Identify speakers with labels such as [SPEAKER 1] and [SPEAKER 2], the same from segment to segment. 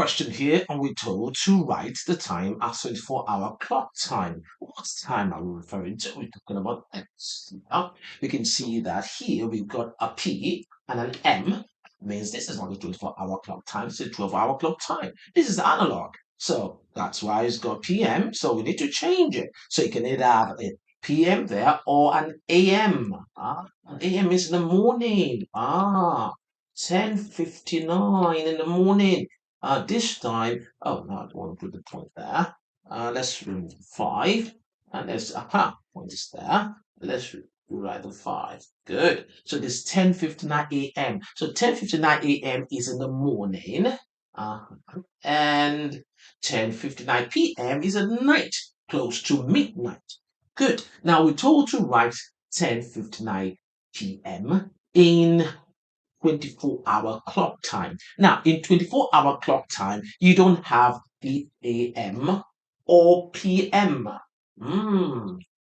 [SPEAKER 1] question here, and we're told to write the time as 24-hour clock time. What time are we referring to? We're talking about X. Yeah? We can see that here we've got a P and an M. Means this is not a 24-hour clock time, it's a 12-hour clock time. This is analog. So that's why it's got PM. So we need to change it. So you can either have a PM there or an AM. An AM is in the morning. 10:59 in the morning. This time, oh no, I don't want to put the point there. Let's remove 5, and let's point is there. Let's write the 5. Good. So this 10:59 a.m. So 10:59 a.m. is in the morning, and 10:59 p.m. is at night, close to midnight. Good. Now we're told to write 10:59 p.m. in 24-hour clock time. Now, in 24-hour clock time, you don't have the AM or PM.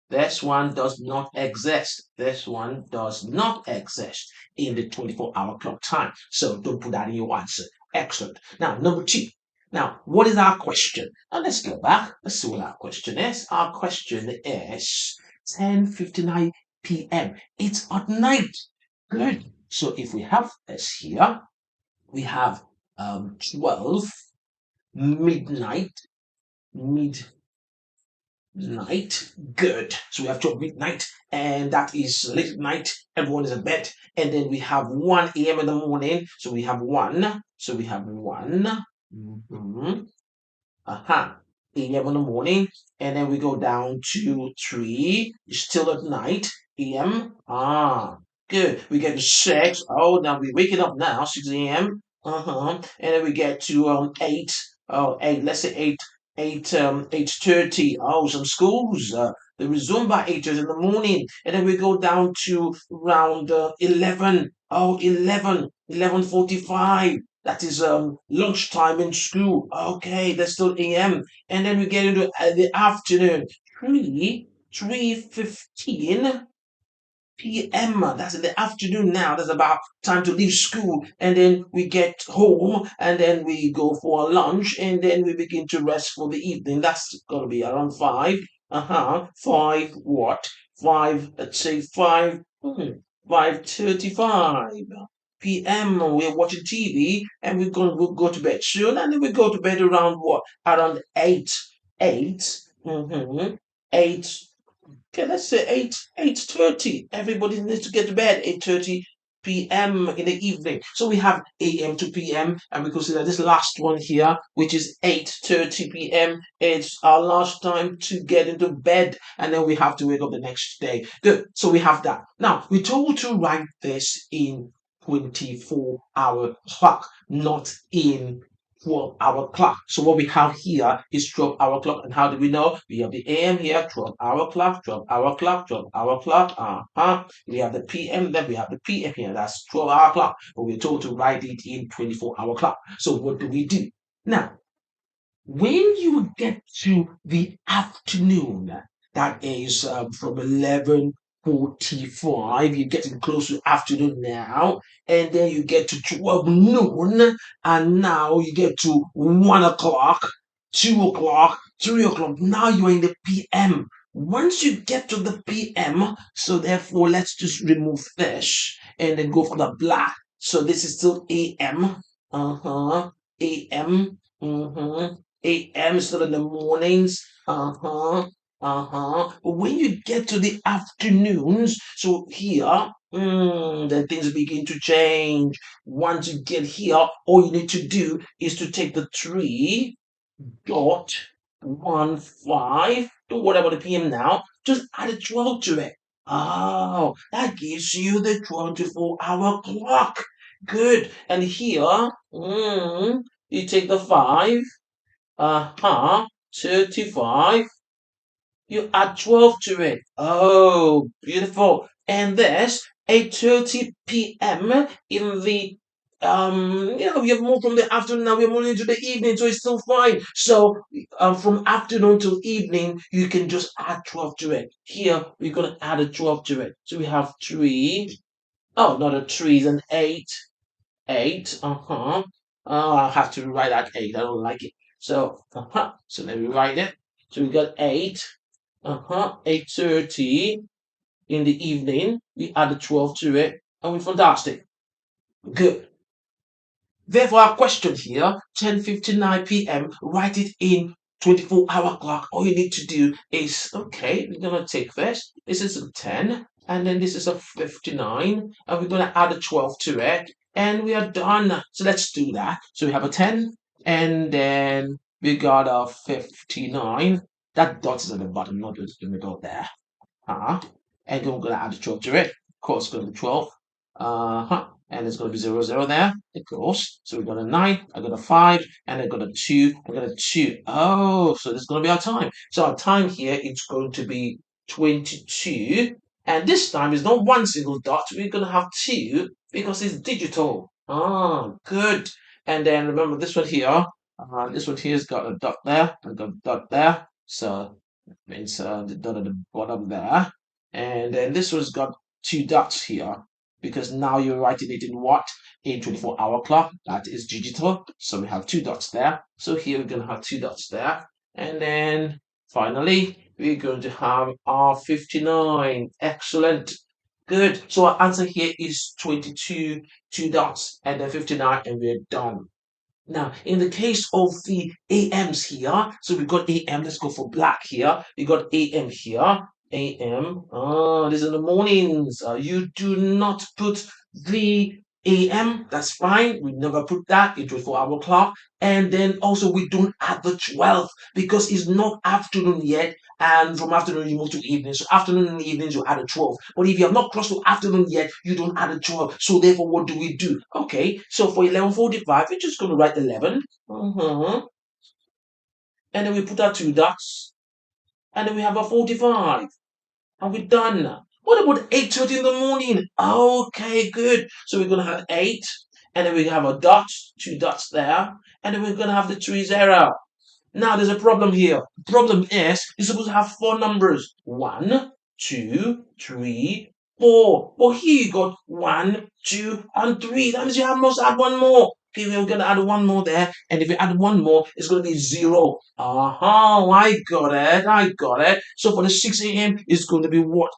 [SPEAKER 1] This one does not exist. This one does not exist in the 24-hour clock time. So don't put that in your answer. Excellent. Now, number 2. Now, what is our question? Now, let's go back. Let's see what our question is. Our question is 10:59 p.m. It's at night. Good. So if we have this here, we have 12 midnight, good. So we have 12 midnight, and that is late at night. Everyone is in bed. And then we have 1 a.m. in the morning. So we have 1. So we have 1. A.m. in the morning. And then we go down to 3. Still at night. A.m. Good. We get to 6. Oh, now we're waking up now. 6 a.m. And then we get to 8. Oh, 8. Let's say 8:30. Oh, some schools. They resume by 8 in the morning. And then we go down to around 11. Oh, 11:45. That is lunchtime in school. Okay, that's still a.m. And then we get into the afternoon. 3:15 p.m. That's in the afternoon now. That's about time to leave school. And then we get home, and then we go for a lunch, and then we begin to rest for the evening. That's going to be around 5. 5 what? 5, let's say 5, 5:35 p.m. We're watching TV, and we'll go to bed soon, and then we go to bed around what? Around 8. 8. 8. Okay, let's say 8:30. Everybody needs to get to bed 8:30 p.m. in the evening. So we have a.m. to p.m. and we consider this last one here, which is 8:30 p.m. It's our last time to get into bed, and then we have to wake up the next day. Good. So we have that. Now we're told to write this in 24-hour clock, not in 12-hour clock. So what we have here is 12-hour clock. And how do we know? We have the AM here, 12-hour clock, 12-hour clock, 12-hour clock. We have the PM, then we have the PM here. That's 12-hour clock. But we're told to write it in 24-hour clock. So what do we do? Now, when you get to the afternoon, that is from 11:45, you're getting close to afternoon now, and then you get to 12 noon, and now you get to 1 o'clock, 2 o'clock, 3 o'clock. Now you're in the PM. Once you get to the PM, so therefore let's just remove this and then go for the black. So this is still AM. AM. AM still in the mornings. But when you get to the afternoons, so here, then things begin to change. Once you get here, all you need to do is to take the 3.15 to whatever the PM now, just add a 12 to it. Oh, that gives you the 24-hour clock. Good. And here, you take the 5, 35. You add 12 to it. Oh, beautiful. And this 8:30 p.m. in the we have moved from the afternoon, now we're moving into the evening, so it's still fine. So from afternoon till evening, you can just add 12 to it. Here we're gonna add a 12 to it. So we have 3. Oh, not a 3, it's an 8. 8. Oh, I'll have to rewrite that 8. I don't like it. So, so let me write it. So we got 8, 8:30 in the evening. We add the 12 to it, and we're fantastic. Good. Therefore, our question here, 10:59 p.m., write it in 24-hour clock. All you need to do is, okay, we're going to take this is a 10, and then this is a 59, and we're going to add a 12 to it, and we are done. So let's do that. So we have a 10, and then we got a 59. That dot is at the bottom, not in the middle there. And then we're going to add a 12 to it. Of course, it's going to be 12. And it's going to be 0, 0 there, of course. So we've got a 9, I've got a 5, and I've got a 2, I've got a 2. Oh, so this is going to be our time. So our time here is going to be 22. And this time is not one single dot. We're going to have two because it's digital. Ah, good. And then remember this one here. This one here's got a dot there, and got a dot there. So means the dot at the bottom there. And then this one's got two dots here because now you're writing it in what? In 24-hour clock. That is digital. So we have two dots there. So here we're going to have two dots there. And then finally, we're going to have our 59. Excellent. Good. So our answer here is 22, two dots, and then 59, and we're done. Now, in the case of the AMs here, so we got AM, let's go for black here. We got AM here. AM, this is in the mornings. You do not put the AM, that's fine. We never put that in 24-hour clock. And then also we don't add the 12 because it's not afternoon yet. And from afternoon you move to evening. So afternoon and evenings you add a 12. But if you have not crossed to afternoon yet, you don't add a 12. So therefore, what do we do? Okay, so for 11:45, we're just going to write 11. And then we put our two dots. And then we have a 45. And we're done. What about 8:30 in the morning? Okay, good. So we're going to have 8. And then we have a dot, two dots there. And then we're going to have the 30. Now there's a problem here. The problem is you're supposed to have four numbers. 1, 2, 3, 4. Well, here you got 1, 2, and 3. That means you must add one more. Okay, we're gonna add one more there, and if you add one more, it's gonna be 0. I got it. I got it. So for the 6 a.m., it's going to be what?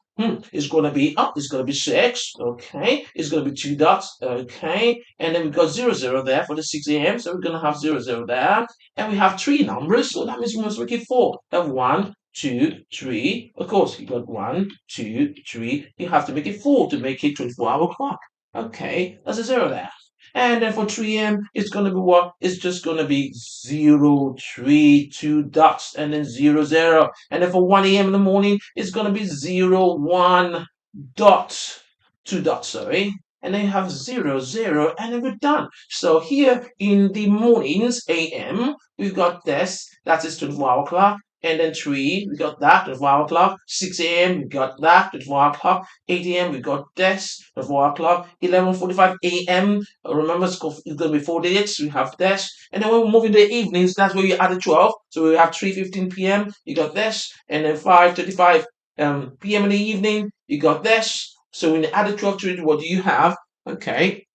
[SPEAKER 1] It's going to be it's going to be 6. Okay, it's going to be two dots. Okay, and then we got 0, 0 there for the 6 a.m. So we're going to have 0, 0 there, and we have three numbers. So that means we must make it 4. We have 1, 2, 3. Of course, you got 1, 2, 3. You have to make it 4 to make it 24-hour clock. Okay, that's a 0 there. And then for 3 a.m., it's going to be what? It's just going to be 0, 3, 2 dots, and then 0, 0. And then for 1 a.m. in the morning, it's going to be 0, 1 dot, 2 dots, sorry. And then you have 0, 0, and then we're done. So here in the mornings, a.m., we've got this. That is 24-hour clock. And then 3, we got that, 24-hour clock. 6 a.m., we got that, 24-hour clock. 8 a.m., we got this, 24-hour clock. 11:45 a.m., remember it's going to be 4 days, we have this. And then when we move into the evenings, that's where you add a 12. So we have 3:15 p.m., you got this. And then 5:35 p.m. in the evening, you got this. So when you add a 12 to it, what do you have? Okay,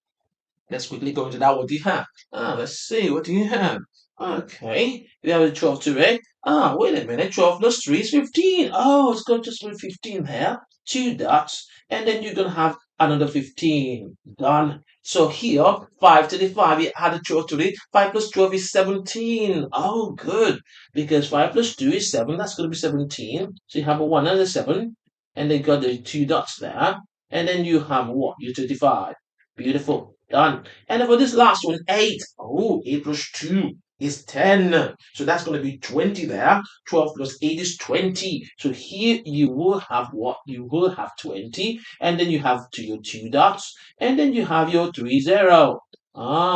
[SPEAKER 1] let's quickly go into that. What do you have? Let's see. What do you have? Okay, we have a 12 to it. Wait a minute. 12 plus 3 is 15. Oh, it's got just 15 there. Two dots. And then you're going to have another 15. Done. So here, 5 to the 5, you add a 12 to it. 5 plus 12 is 17. Oh, good. Because 5 plus 2 is 7. That's going to be 17. So you have a 1 and a 7. And then got the two dots there. And then you have what? Your 35. Beautiful. Done. And then for this last one, 8. Oh, 8 plus 2 is 10. So that's going to be 20 there. 12 plus 8 is 20. So here you will have what? You will have 20. And then you have your two dots. And then you have your 30.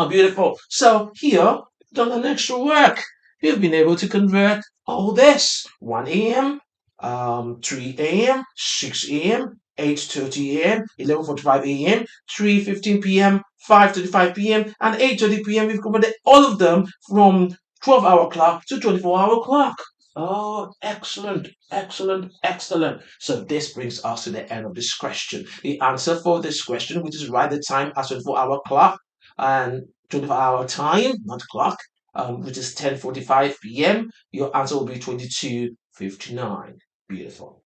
[SPEAKER 1] Beautiful. So here, done an extra work. You've been able to convert all this. 1 a.m., 3 a.m., 6 a.m., 8:30 a.m., 11:45 a.m., 3:15 p.m., 5:35 p.m., and 8:30 p.m. We've covered all of them from 12-hour clock to 24-hour clock. Oh, excellent, excellent, excellent. So this brings us to the end of this question. The answer for this question, which is right the time as 24-hour clock. and 24-hour time, not clock, which is 10:45 p.m., your answer will be 22:59. Beautiful.